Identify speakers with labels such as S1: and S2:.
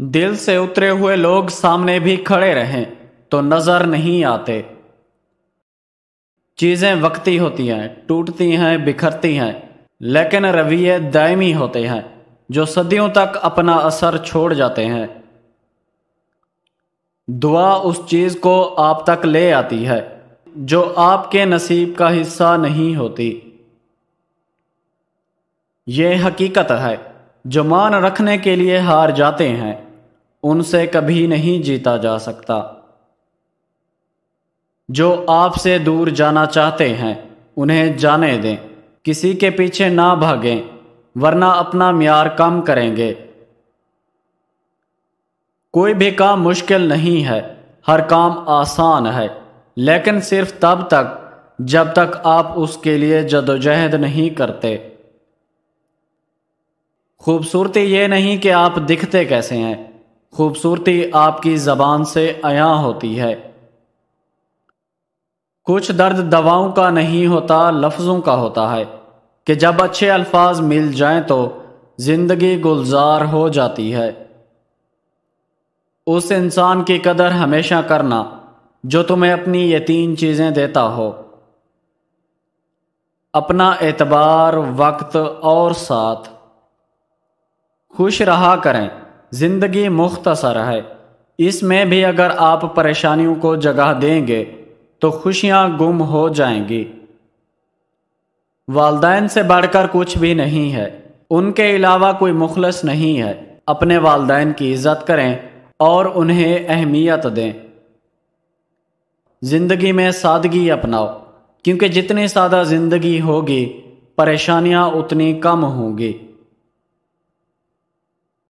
S1: دل سے اترے ہوئے لوگ سامنے بھی کھڑے رہیں تو نظر نہیں آتے۔ چیزیں وقتی ہوتی ہیں، ٹوٹتی ہیں، بکھرتی ہیں، لیکن رویے دائمی ہوتے ہیں جو صدیوں تک اپنا اثر چھوڑ جاتے ہیں۔ دعا اس چیز کو آپ تک لے آتی ہے جو آپ کے نصیب کا حصہ نہیں ہوتی۔ یہ حقیقت ہے، جو مان رکھنے کے لیے ہار جاتے ہیں ان سے کبھی نہیں جیتا جا سکتا۔ جو آپ سے دور جانا چاہتے ہیں انہیں جانے دیں، کسی کے پیچھے نہ بھاگیں ورنہ اپنا معیار کم کریں گے۔ کوئی بھی کام مشکل نہیں ہے، ہر کام آسان ہے، لیکن صرف تب تک جب تک آپ اس کے لیے جدوجہد نہیں کرتے۔ خوبصورتی یہ نہیں کہ آپ دکھتے کیسے ہیں، خوبصورتی آپ کی زبان سے عیاں ہوتی ہے۔ کچھ درد دواؤں کا نہیں ہوتا، لفظوں کا ہوتا ہے کہ جب اچھے الفاظ مل جائیں تو زندگی گلزار ہو جاتی ہے۔ اس انسان کی قدر ہمیشہ کرنا جو تمہیں اپنی یہ 3 چیزیں دیتا ہو: اپنا اعتبار، وقت اور ساتھ۔ خوش رہا کریں، زندگی مختصر ہے، اس میں بھی اگر آپ پریشانیوں کو جگہ دیں گے تو خوشیاں گم ہو جائیں گی۔ والدین سے بڑھ کر کچھ بھی نہیں ہے، ان کے علاوہ کوئی مخلص نہیں ہے۔ اپنے والدین کی عزت کریں اور انہیں اہمیت دیں۔ زندگی میں سادگی اپناؤ، کیونکہ جتنی سادہ زندگی ہوگی پریشانیاں اتنی کم ہوں گی۔